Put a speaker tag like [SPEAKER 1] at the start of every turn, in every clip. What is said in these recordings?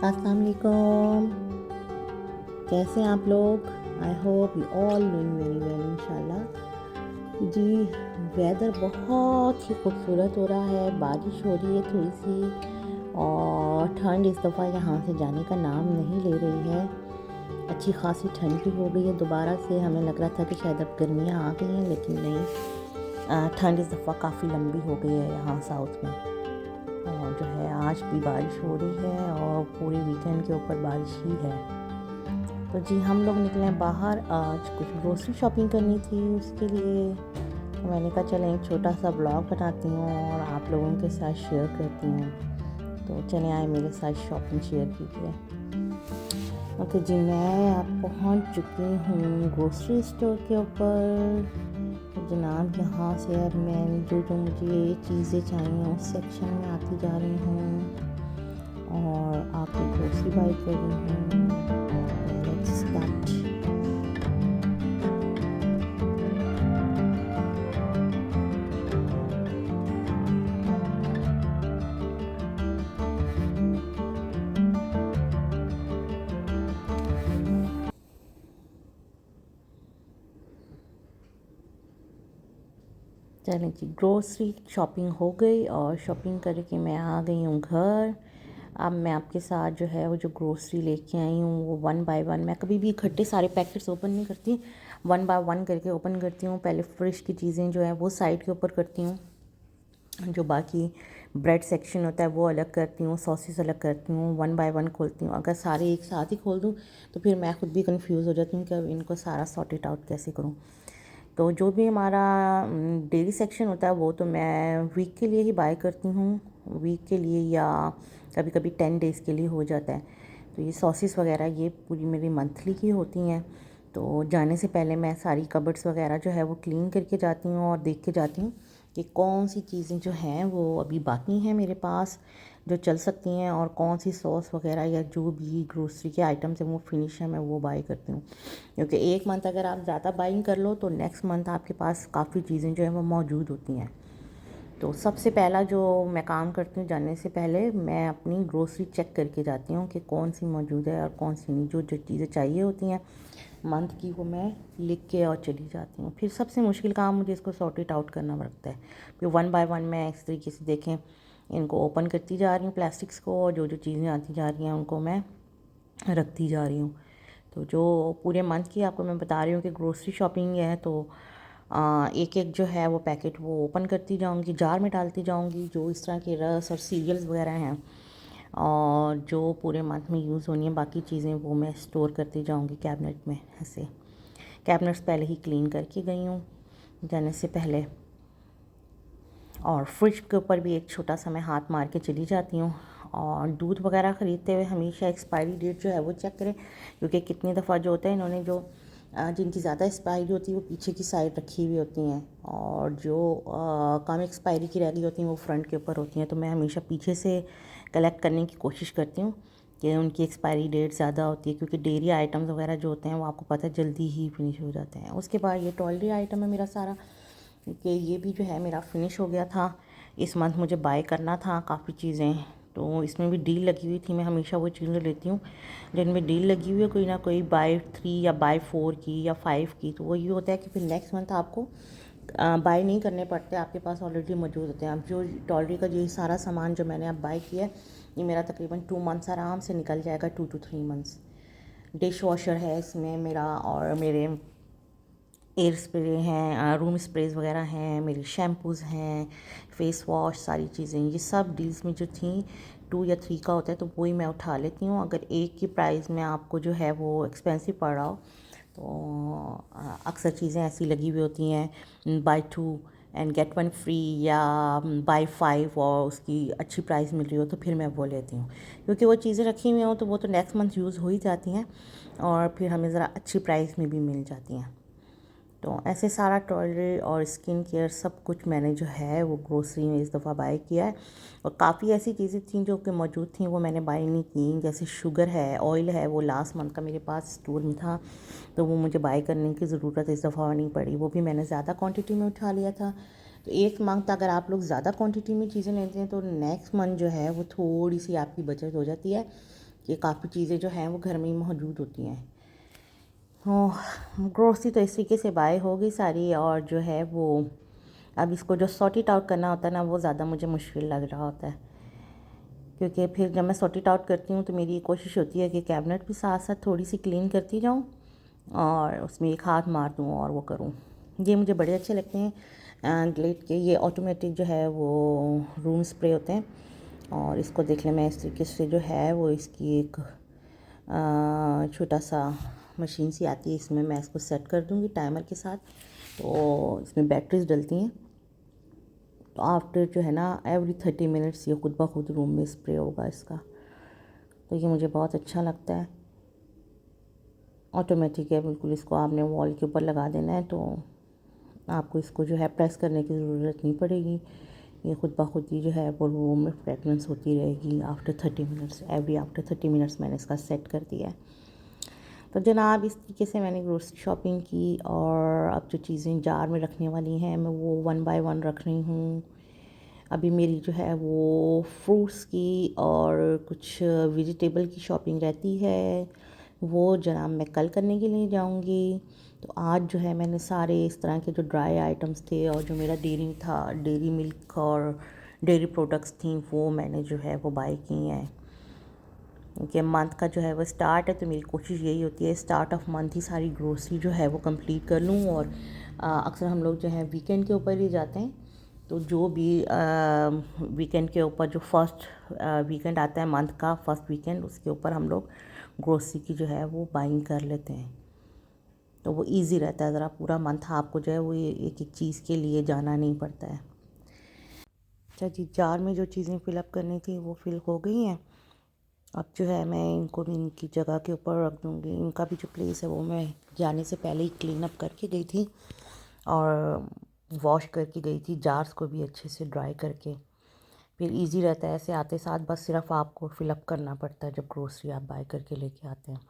[SPEAKER 1] अस्सलाम वालेकुम। कैसे हैं आप लोग? I hope you all doing very well इंशाल्लाह। जी, वेदर बहुत ही खूबसूरत हो रहा है, बारिश हो रही है थोड़ी सी और ठंड इस दफ़ा यहाँ से जाने का नाम नहीं ले रही है। अच्छी खासी ठंड भी हो गई है दोबारा से। हमें लग रहा था कि शायद अब गर्मियाँ आ गई हैं, लेकिन नहीं, ठंड इस दफ़ा काफ़ी लंबी हो गई है यहाँ साउथ में। और जो है आज भी बारिश हो रही है और पूरे वीकेंड के ऊपर बारिश ही है। तो जी, हम लोग निकले हैं बाहर, आज कुछ ग्रोसरी शॉपिंग करनी थी। उसके लिए तो मैंने कहा चलें एक छोटा सा ब्लॉग बनाती हूँ और आप लोगों के साथ शेयर करती हूँ। तो चले आए मेरे साथ शॉपिंग शेयर कीजिए। ओके जी, मैं आप पहुँच चुकी हूँ ग्रोसरी स्टोर के ऊपर। तो जनाब यहाँ से अब मैं जो मुझे चीज़ें चाहिए उस सेक्शन में आती जा रही हूँ और आके ग्रोसरी बाई कर रही हूँ। Let's start. चलें जी, ग्रोसरी शॉपिंग हो गई और शॉपिंग करके मैं आ गई हूँ घर। अब मैं आपके साथ जो है वो जो ग्रोसरी लेके आई हूँ वो वन बाय वन, मैं कभी भी इकट्ठे सारे पैकेट्स ओपन नहीं करती, वन बाय वन करके ओपन करती हूँ। पहले फ्रिज की चीज़ें जो है वो साइड के ऊपर करती हूँ, जो बाकी ब्रेड सेक्शन होता है वो अलग करती हूँ, सॉसेस अलग करती हूँ, वन बाय वन खोलती हूँ। अगर सारे एक साथ ही खोल दूँ तो फिर मैं खुद भी कंफ्यूज हो जाती हूँ कि अब इनको सारा सॉर्ट इट आउट कैसे करूँ। तो जो भी हमारा डेली सेक्शन होता है वो तो मैं वीक के लिए ही बाय करती हूँ, वीक के लिए या कभी कभी 10 डेज़ के लिए हो जाता है। तो ये सॉसेस वगैरह ये पूरी मेरी मंथली की होती हैं। तो जाने से पहले मैं सारी कबर्ड्स वगैरह जो है वो क्लीन करके जाती हूँ और देख के जाती हूँ कि कौन सी चीज़ें जो हैं वो अभी बाकी हैं मेरे पास जो चल सकती हैं, और कौन सी सॉस वगैरह या जो भी ग्रोसरी के आइटम्स हैं वो फिनिश है मैं वो बाई करती हूँ। क्योंकि एक मंथ अगर आप ज़्यादा बाइंग कर लो तो नेक्स्ट मंथ आपके पास काफ़ी चीज़ें जो हैं वो मौजूद होती हैं। तो सबसे पहला जो मैं काम करती हूँ जाने से पहले, मैं अपनी ग्रोसरी चेक करके जाती हूँ कि कौन सी मौजूद है और कौन सी नहीं। जो जो चीज़ें चाहिए होती हैं मंथ की वो मैं लिख के और चली जाती हूँ। फिर सबसे मुश्किल काम मुझे इसको सॉर्ट इट आउट करना पड़ता है। फिर वन बाय वन मैं इस तरीके से देखें इनको ओपन करती जा रही हूँ प्लास्टिक्स को, और जो जो चीज़ें आती जा रही हैं उनको मैं रखती जा रही हूँ। तो जो पूरे मंथ की आपको मैं बता रही हूँ कि ग्रोसरी शॉपिंग है, तो एक एक जो है वो पैकेट वो ओपन करती जाऊँगी, जार में डालती जाऊँगी जो इस तरह के रस और सीरियल्स वगैरह हैं, और जो पूरे मंथ में यूज़ होनी है बाकी चीज़ें वो मैं स्टोर करती जाऊँगी कैबिनेट में। ऐसे कैबिनेट्स पहले ही क्लीन करके गई हूँ जाने से पहले। और फ्रिज के ऊपर भी एक छोटा सा मैं हाथ मार के चली जाती हूँ। और दूध वगैरह ख़रीदते हुए हमेशा एक्सपायरी डेट जो है वो चेक करें, क्योंकि कितनी दफ़ा जो होता है इन्होंने जो जिनकी ज़्यादा एक्सपायरी होती है वो पीछे की साइड रखी हुई होती हैं, और जो कम एक्सपायरी की रह गई होती हैं वो फ्रंट के ऊपर होती हैं। तो मैं हमेशा पीछे से कलेक्ट करने की कोशिश करती हूँ कि उनकी एक्सपायरी डेट ज़्यादा होती है, क्योंकि डेयरी आइटम्स वगैरह जो होते हैं वो आपको पता है जल्दी ही फिनिश हो जाते हैं। उसके बाद ये टॉयलरी आइटम है मेरा सारा, क्योंकि ये भी जो है मेरा फिनिश हो गया था। इस मंथ मुझे बाय करना था काफ़ी चीज़ें, तो इसमें भी डील लगी हुई थी। मैं हमेशा वो चीज़ें लेती हूँ जिनमें डील लगी हुई है, कोई ना कोई बाय 3 या बाय 4 की या 5 की। तो वो ये होता है कि फिर नेक्स्ट मंथ आपको बाय नहीं करने पड़ते, आपके पास ऑलरेडी मौजूद होते हैं। अब जो टॉयलरी का ये सारा सामान जो मैंने अब बाय किया है ये मेरा तकरीबन 2 मंथ्स आराम से निकल जाएगा, 2 to 3 मंथ्स। डिश वॉशर है इसमें मेरा, और मेरे एयर स्प्रे हैं, रूम स्प्रेज वगैरह हैं, मेरी शैम्पूज़ हैं, फ़ेस वॉश, सारी चीज़ें ये सब डील्स में जो थी 2 या 3 का होता है तो वही मैं उठा लेती हूँ। अगर एक की प्राइस में आपको जो है वो एक्सपेंसिव पड़ रहा हो तो अक्सर चीज़ें ऐसी लगी हुई होती हैं बाय 2 एंड गेट 1 फ्री, या बाय 5 और उसकी अच्छी प्राइस मिल रही हो तो फिर मैं वो लेती हूँ। क्योंकि वो चीज़ें रखी हुई हों तो वो तो नेक्स्ट मंथ यूज़ हो ही जाती हैं और फिर हमें ज़रा अच्छी प्राइस में भी मिल जाती हैं। तो ऐसे सारा टॉयलेट और स्किन केयर सब कुछ मैंने जो है वो ग्रोसरी में इस दफ़ा बाय किया है। और काफ़ी ऐसी चीज़ें थी जो कि मौजूद थी वो मैंने बाय नहीं की, जैसे शुगर है, ऑयल है, वो लास्ट मंथ का मेरे पास स्टोर में था तो वो मुझे बाय करने की ज़रूरत इस दफ़ा नहीं पड़ी। वो भी मैंने ज़्यादा क्वांटिटी में उठा लिया था। तो एक मंथ अगर आप लोग ज़्यादा क्वांटिटी में चीज़ें लेते हैं तो नेक्स्ट मंथ जो है वो थोड़ी सी आपकी बचत हो जाती है। कि काफ़ी चीज़ें जो हैं वो घर में ही मौजूद होती हैं। ग्रोसरी तो इस तरीके से बाय हो गई सारी, और जो है वो अब इसको जो सॉर्ट इट आउट करना होता है ना, वो ज़्यादा मुझे मुश्किल लग रहा होता है, क्योंकि फिर जब मैं सॉर्ट इट आउट करती हूँ तो मेरी कोशिश होती है कि कैबिनेट भी साथ साथ थोड़ी सी क्लीन करती जाऊँ और उसमें एक हाथ मार दूँ और वो करूँ। ये मुझे बड़े अच्छे लगते हैं ग्लेड के। ये ऑटोमेटिक जो है वो रूम स्प्रे होते हैं, और इसको देख लें मैं इस तरीके से जो है वो इसकी एक छोटा सा मशीन सी आती है, इसमें मैं इसको सेट कर दूँगी टाइमर के साथ। तो इसमें बैटरीज डलती हैं, तो आफ्टर जो है ना एवरी 30 मिनट्स ये खुद ब खुद रूम में स्प्रे होगा इसका। तो ये मुझे बहुत अच्छा लगता है। ऑटोमेटिक है बिल्कुल, इसको आपने वॉल के ऊपर लगा देना है, तो आपको इसको जो है प्रेस करने की ज़रूरत नहीं पड़ेगी। ये खुद ब खुद ही जो है वो रूम में फ्रेगनेंस होती रहेगी आफ्टर 30 मिनट्स। आफ्टर 30 मिनट्स मैंने इसका सेट कर दिया है। तो जनाब इस तरीके से मैंने ग्रोसरी शॉपिंग की, और अब जो चीज़ें जार में रखने वाली हैं मैं वो 1 बाय 1 रख रही हूँ। अभी मेरी जो है वो फ्रूट्स की और कुछ वेजिटेबल की शॉपिंग रहती है, वो जनाब मैं कल करने के लिए जाऊंगी। तो आज जो है मैंने सारे इस तरह के जो ड्राई आइटम्स थे और जो मेरा डेयरी था, डेयरी मिल्क और डेयरी प्रोडक्ट्स थी, वो मैंने जो है वो बाय की हैं। क्योंकि मंथ का जो है वो स्टार्ट है, तो मेरी कोशिश यही होती है स्टार्ट ऑफ मंथ ही सारी ग्रोसरी जो है वो कंप्लीट कर लूँ। और अक्सर हम लोग जो है वीकेंड के ऊपर ही जाते हैं, तो जो भी वीकेंड के ऊपर जो फर्स्ट वीकेंड आता है मंथ का, फर्स्ट वीकेंड, उसके ऊपर हम लोग ग्रोसरी की जो है वो बाइंग कर लेते हैं। तो वो इजी रहता है, ज़रा पूरा मंथ आपको जो है वो एक एक चीज़ के लिए जाना नहीं पड़ता है। अच्छा जी, जार में जो चीज़ें फिलअप करनी थी वो फिल हो गई हैं। अब जो है मैं इनको भी इनकी जगह के ऊपर रख दूँगी। इनका भी जो प्लेस है वो मैं जाने से पहले ही क्लीन अप करके गई थी और वॉश करके गई थी, जार्स को भी अच्छे से ड्राई करके। फिर इजी रहता है, ऐसे आते साथ बस सिर्फ आपको फिलअप करना पड़ता है जब ग्रोसरी आप बाय करके लेके आते हैं।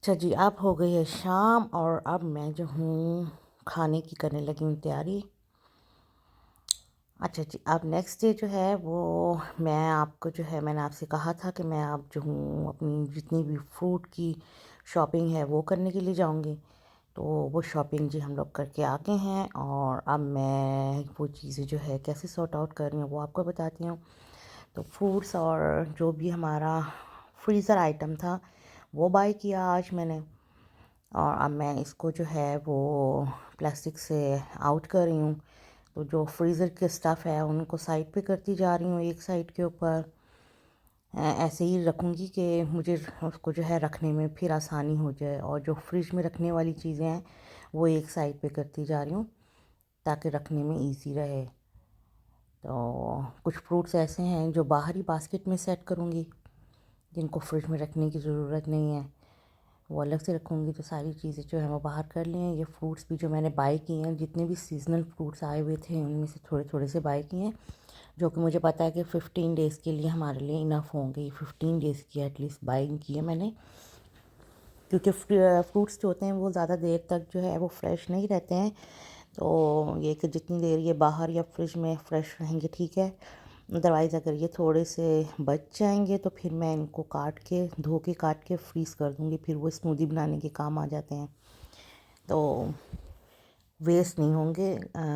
[SPEAKER 1] अच्छा जी, अब हो गई है शाम, और अब मैं जो हूँ खाने की करने लगी हूँ तैयारी। अच्छा जी, अब नेक्स्ट डे जो है वो मैं आपको जो है मैंने आपसे कहा था कि मैं आप जो हूँ अपनी जितनी भी फ्रूट की शॉपिंग है वो करने के लिए जाऊँगी। तो वो शॉपिंग जी हम लोग करके आ गए हैं, और अब मैं वो चीज़ें जो है कैसे सॉर्ट आउट कर रही हूँ वो आपको बताती हूँ। तो फ्रूट्स और जो भी हमारा फ्रीज़र आइटम था वो बाय किया आज मैंने, और अब मैं इसको जो है वो प्लास्टिक से आउट कर रही हूँ। तो जो फ्रीज़र के स्टफ़ है उनको साइड पे करती जा रही हूँ, एक साइड के ऊपर ऐसे ही रखूँगी कि मुझे उसको जो है रखने में फिर आसानी हो जाए। और जो फ्रिज में रखने वाली चीज़ें हैं वो एक साइड पे करती जा रही हूँ ताकि रखने में इजी रहे। तो कुछ फ्रूट्स ऐसे हैं जो बाहर ही बास्केट में सेट करूँगी, जिनको फ्रिज में रखने की ज़रूरत नहीं है, वो अलग से रखूँगी। तो सारी चीज़ें जो है वो बाहर कर ली हैं। ये फ्रूट्स भी जो मैंने बाय किए हैं, जितने भी सीज़नल फ्रूट्स आए हुए थे उनमें से थोड़े थोड़े से बाय किए हैं, जो कि मुझे पता है कि 15 डेज़ के लिए हमारे लिए इनफ होंगे। 15 डेज़ की एटलीस्ट बाइंग की है मैंने, क्योंकि फ्रूट्स जो होते हैं वो ज़्यादा देर तक जो है वो फ्रेश नहीं रहते हैं। तो ये कि जितनी देर ये बाहर या फ्रिज में फ़्रेश रहेंगे ठीक है, अदरवाइज़ अगर ये थोड़े से बच जाएंगे तो फिर मैं इनको काट के धो के काट के फ्रीज़ कर दूँगी, फिर वो स्मूदी बनाने के काम आ जाते हैं। तो वेस्ट नहीं होंगे,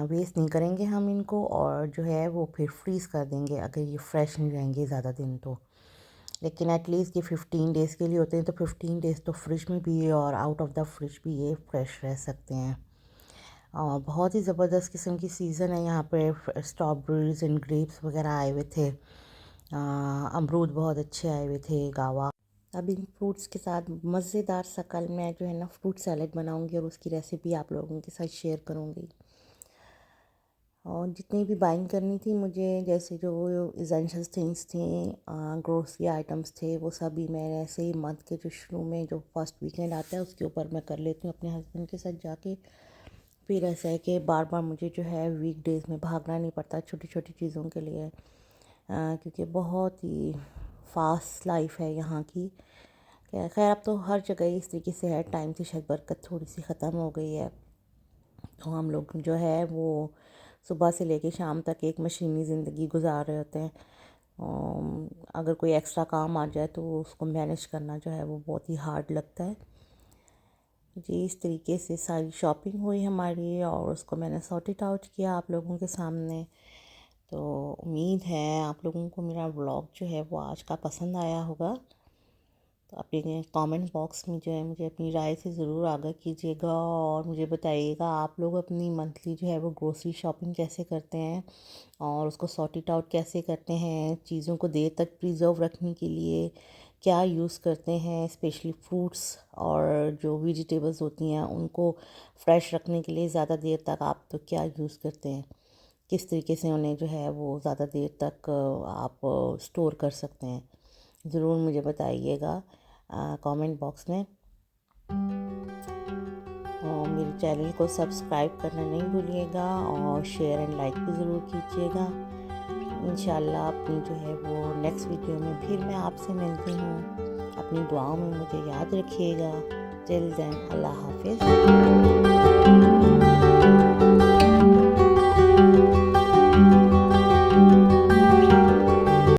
[SPEAKER 1] वेस्ट नहीं करेंगे हम इनको, और जो है वो फिर फ्रीज़ कर देंगे अगर ये फ्रेश नहीं रहेंगे ज़्यादा दिन तो। लेकिन एटलीस्ट ये 15 डेज़ के लिए होते हैं, तो 15 डेज़ तो फ्रिज में भी और आउट ऑफ द फ्रिज भी ये फ्रेश रह सकते हैं। और बहुत ही ज़बरदस्त किस्म की सीज़न है यहाँ पे, स्ट्रॉबेरीज़ एंड ग्रेप्स वगैरह आए हुए थे, अमरूद बहुत अच्छे आए हुए थे, गावा। अब इन फ्रूट्स के साथ मज़ेदार सा कल मैं जो है ना फ्रूट सैलेड बनाऊंगी, और उसकी रेसिपी आप लोगों के साथ शेयर करूंगी। और जितनी भी बाइंग करनी थी मुझे, जैसे जो इसेंशियल थिंग्स थी, ग्रोसरी आइटम्स थे, वो सभी मैं ऐसे ही मंथ के जो शुरू में जो फर्स्ट वीकेंड आता है उसके ऊपर मैं कर लेती हूँ अपने हस्बैंड के साथ जाके। फिर ऐसा है कि बार बार मुझे जो है वीक डेज़ में भागना नहीं पड़ता छोटी छोटी चीज़ों के लिए, क्योंकि बहुत ही फास्ट लाइफ है यहाँ की। खैर अब तो हर जगह इस तरीके से है, टाइम की शायद बरकत थोड़ी सी ख़त्म हो गई है। तो हम लोग जो है वो सुबह से लेके शाम तक एक मशीनी ज़िंदगी गुजार रहे होते हैं। अगर कोई एक्स्ट्रा काम आ जाए तो उसको मैनेज करना जो है वो बहुत ही हार्ड लगता है जी। इस तरीके से सारी शॉपिंग हुई हमारी और उसको मैंने सॉर्ट इट आउट किया आप लोगों के सामने। तो उम्मीद है आप लोगों को मेरा व्लॉग जो है वो आज का पसंद आया होगा। तो अपने कमेंट बॉक्स में जो है मुझे अपनी राय से ज़रूर आगाह कीजिएगा और मुझे बताइएगा आप लोग अपनी मंथली जो है वो ग्रोसरी शॉपिंग कैसे करते हैं और उसको सॉर्ट इट आउट कैसे करते हैं। चीज़ों को देर तक प्रिजर्व रखने के लिए क्या यूज़ करते हैं, स्पेशली फ्रूट्स और जो वेजिटेबल्स होती हैं उनको फ्रेश रखने के लिए ज़्यादा देर तक आप तो क्या यूज़ करते हैं, किस तरीके से उन्हें जो है वो ज़्यादा देर तक आप स्टोर कर सकते हैं। ज़रूर मुझे बताइएगा कमेंट बॉक्स में। और मेरे चैनल को सब्सक्राइब करना नहीं भूलिएगा और शेयर एंड लाइक भी ज़रूर कीजिएगा। इंशाल्लाह अपनी जो है वो नेक्स्ट वीडियो में फिर मैं आपसे मिलती हूँ। अपनी दुआओं में मुझे याद रखिएगा। टिल देन अल्लाह हाफिज़।